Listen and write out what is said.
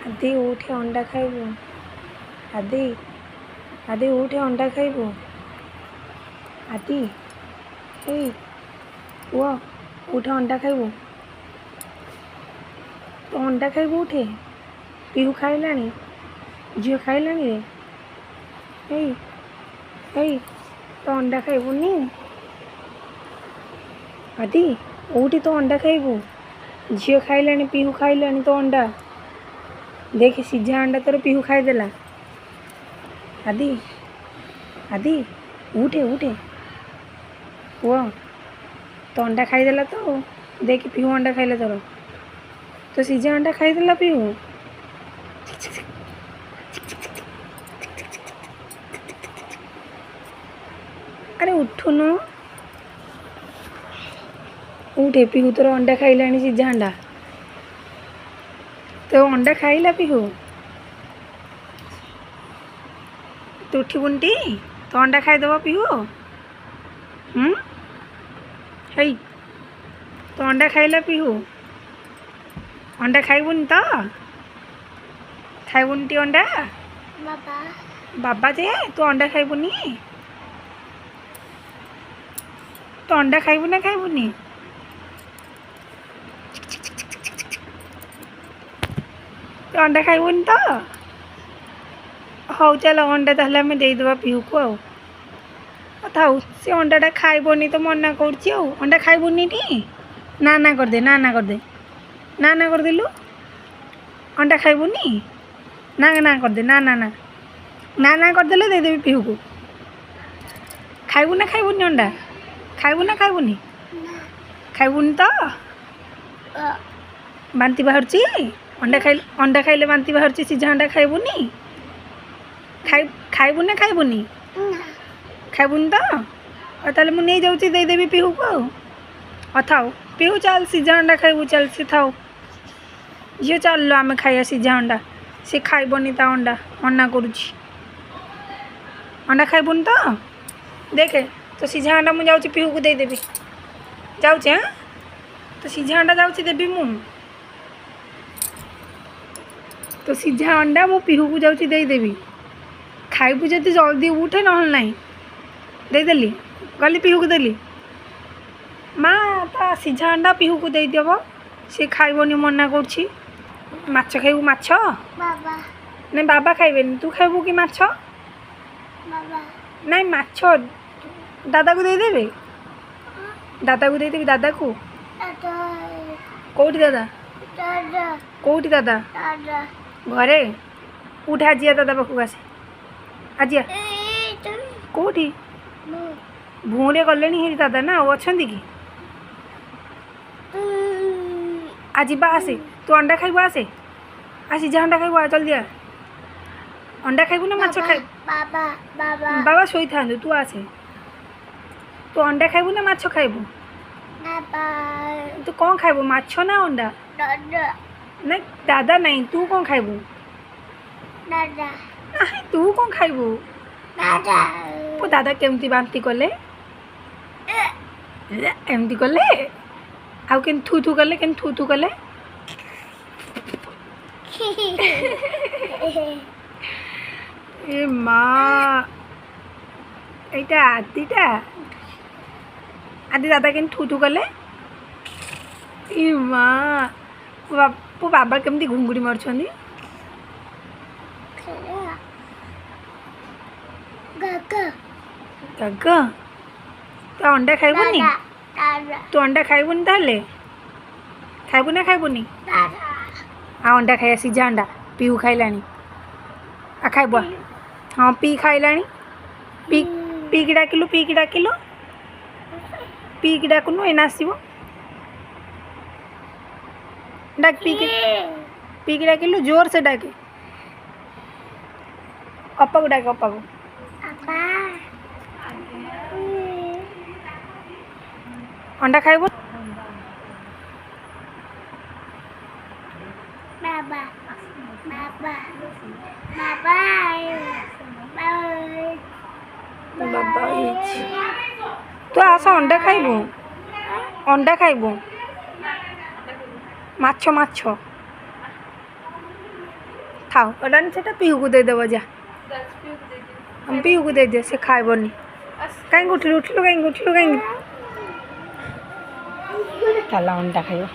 ଆଦି ଉଠେ ଅଣ୍ଡା ଖାଇବୁ। ଆଦି ଆଦି ଉଠେ ଅଣ୍ଡା ଖାଇବୁ। ଆଦି ଏଇ ପୁଅ ଉଠେ ଅଣ୍ଡା ଖାଇବୁ। ତୁ ଅଣ୍ଡା ଖାଇବୁ ଉଠେ। ପିହୁ ଖାଇଲାଣି, ଝିଅ ଖାଇଲାଣି ରେ। ଏଇ ଏଇ ତୁ ଅଣ୍ଡା ଖାଇବୁନି। ଆଦି ଉଠି ତୁ ଅଣ୍ଡା ଖାଇବୁ। ଝିଅ ଖାଇଲାଣି, ପିହୁ ଖାଇଲାଣି ତୋ ଅଣ୍ଡା। ଦେଖ ସିଝା ଅଣ୍ଡା ତୋର ପିହୁ ଖାଇଦେଲା। ଆଦି ଆଦି ଉଠେ ଉଠେ ପୁଅ ତୋ ଅଣ୍ଡା ଖାଇଦେଲା ତ। ଦେଖ ପିହୁ ଅଣ୍ଡା ଖାଇଲା ତୋର। ତ ସିଝା ଅଣ୍ଡା ଖାଇଦେଲା ପିହୁ। ଆରେ ଉଠୁନୁ। ଉଠେ ପିହୁ ତୋର ଅଣ୍ଡା ଖାଇଲାଣି, ସିଝା ଅଣ୍ଡା। ତୋ ଅଣ୍ଡା ଖାଇଲା ପିହୁ। ତୁ ଉଠିବୁନି ଟି? ତୋ ଅଣ୍ଡା ଖାଇଦେବ ପିହୁ। ହେଇ ତୋ ଅଣ୍ଡା ଖାଇଲା ପିହୁ। ଅଣ୍ଡା ଖାଇବୁନି ତ? ଖାଇବୁନି ଟି ଅଣ୍ଡା? ବାବା ବାବା ଯେ ତୁ ଅଣ୍ଡା ଖାଇବୁନି? ତୁ ଅଣ୍ଡା ଖାଇବୁ ନା ଖାଇବୁନି? ତୁ ଅଣ୍ଡା ଖାଇବୁନି ତ? ହଉ ଚାଲ ଅଣ୍ଡା ତାହେଲେ ଆମେ ଦେଇଦେବା ପିହୁକୁ ଆଉ। ଥାଉ ସେ ଅଣ୍ଡାଟା ଖାଇବନି ତ ମନା କରୁଛି ଆଉ। ଅଣ୍ଡା ଖାଇବୁନି ଟି? ନା ନା କରିଦେ, ନା ନା କରିଦେ, ନା ନା କରିଦେଲୁ। ଅଣ୍ଡା ଖାଇବୁନି? ନା ନା କରିଦେ, ନା ନା ନା, ନା ନା କରିଦେଲେ ଦେଇଦେବି ପିହୁକୁ। ଖାଇବୁ ନା ଖାଇବୁନି ଅଣ୍ଡା? ଖାଇବୁ ନା ଖାଇବୁନି? ଖାଇବୁନି ତ? ବାନ୍ତି ବାହାରୁଛି? ଅଣ୍ଡା ଖାଇଲେ ବାନ୍ତି ବାହାରୁଛି। ସିଝା ଅଣ୍ଡା ଖାଇବୁନି? ଖାଇବୁ ନା ଖାଇବୁନି? ଖାଇବୁନି ତ? ଆଉ ତାହେଲେ ମୁଁ ନେଇଯାଉଛି, ଦେଇଦେବି ପିହୁକୁ ଆଉ। ଥାଉ ପିହୁ ଚାଲ, ସିଝା ଅଣ୍ଡା ଖାଇବୁ ଚାଲ। ସେ ଥାଉ ଝିଅ ଚାଲିଲ ଆମେ ଖାଇବା ସିଝା ଅଣ୍ଡା। ସେ ଖାଇବନି ତା ଅଣ୍ଡା, ମନା କରୁଛି। ଅଣ୍ଡା ଖାଇବୁନି ତ? ଦେଖେ ତ ସିଝା ଅଣ୍ଡା ମୁଁ ଯାଉଛି ପିହୁକୁ ଦେଇଦେବି। ଯାଉଛି ତ ସିଝା ଅଣ୍ଡା ଯାଉଛି ଦେବି ମୁଁ। ତ ସିଝା ଅଣ୍ଡା ମୁଁ ପିହୁକୁ ଯାଉଛି ଦେଇଦେବି। ଖାଇବୁ ଯଦି ଜଲ୍ଦି ଉଠେ, ନହେଲେ ନାହିଁ। ଦେଇଦେଲି, ଗଲି ପିହୁକୁ ଦେଲି। ମା ତା ସିଝା ଅଣ୍ଡା ପିହୁକୁ ଦେଇଦେବ। ସେ ଖାଇବନି, ମନା କରୁଛି। ମାଛ ଖାଇବୁ? ମାଛ ବାବା ନାଇଁ ବାବା ଖାଇବେନି। ତୁ ଖାଇବୁ କି ମାଛ? ବାବା ନାଇଁ ମାଛ ଦାଦାକୁ ଦେଇଦେବି। ଦାଦାକୁ ଦେଇଦେବି, ଦାଦାକୁ। ଦାଦା କେଉଁଠି ଦାଦା? ଦାଦା କେଉଁଠି ଦାଦା? ଦାଦା ଘରେ। ଉଠେ ଆଜିଆ ଦାଦା ପାଖକୁ ଆସେ। ଆଜିଆ କେଉଁଠି? ଭୁଁରେ ଗଲେଣି ହେରି ଦାଦା ନା, ଆଉ ଅଛନ୍ତି କି? ଯିବା ଆସେ। ତୁ ଅଣ୍ଡା ଖାଇବୁ ଆସେ। ସିଝା ଅଣ୍ଡା ଖାଇବୁ, ଜଲ୍ଦି ଆ। ଅଣ୍ଡା ଖାଇବୁ ନା ମାଛ ଖାଇବୁ? ବାବା ବାବା ବାବା ଶୋଇଥାନ୍ତୁ, ତୁ ଆସେ। ତୁ ଅଣ୍ଡା ଖାଇବୁ ନା ମାଛ ଖାଇବୁ? ବାବା ତୁ କ'ଣ ଖାଇବୁ, ମାଛ ନା ଅଣ୍ଡା? ଦାଦା ନାଇଁ ଦାଦା ନାଇଁ, ତୁ କ'ଣ ଖାଇବୁ? ଦାଦା ନାଇଁ ତୁ କ'ଣ ଖାଇବୁ? ଦାଦା ଦାଦା କେମିତି ବାନ୍ତି କଲେ? ଏମିତି କଲେ? ଆଉ କେମିତି ଥୁ ଥୁ କଲେ? କେମିତି ଥୁ ଥୁ କଲେ? ଏ ମା, এইটা আদিটা। আদি দাদা কেମିତି ଥୁ ଥୁ କଲେ? ଏ ମା, ତୋ ବାବା କେମିତି ଘୁଙ୍ଗୁଡ଼ି ମାରୁଛନ୍ତି? ଗାଗା ତୁ ଅଣ୍ଡା ଖାଇବୁନି? ତୁ ଅଣ୍ଡା ଖାଇବୁନି ତାହେଲେ? ଖାଇବୁ ନା ଖାଇବୁନି? ଅଣ୍ଡା ଖାଇବା, ସିଝା ଅଣ୍ଡା। ପିହୁ ଖାଇଲାଣି। ଖାଇବୁ? ହଁ ପିଇ ଖାଇଲାଣି। ପିଇକି ଡାକିଲୁ, ପିଇକି ଡାକିଲୁ। ପିଇକି ଡାକୁନୁ, ଏଇନା ଆସିବ। ଡାକ, ପିଇକି ଡାକିଲୁ, ଜୋରସେ ଡାକେ। ଅପାକୁ ଡାକେ, ଅପାକୁ। ଅଣ୍ଡା ଖାଇବୁ? ବାବା ବାବା ବାବା ବାବା ହେଇଛି। ତୁ ଆସ, ଅଣ୍ଡା ଖାଇବୁ। ଅଣ୍ଡା ଖାଇବୁ। ମାଛ ମାଛ थाओ अडान से पीहू को देदेव जा हम पीहू को दे दिए से खाइबनी कहीं उठलु उठलु कहीं उठलु कहीं ताला अंडा खाइब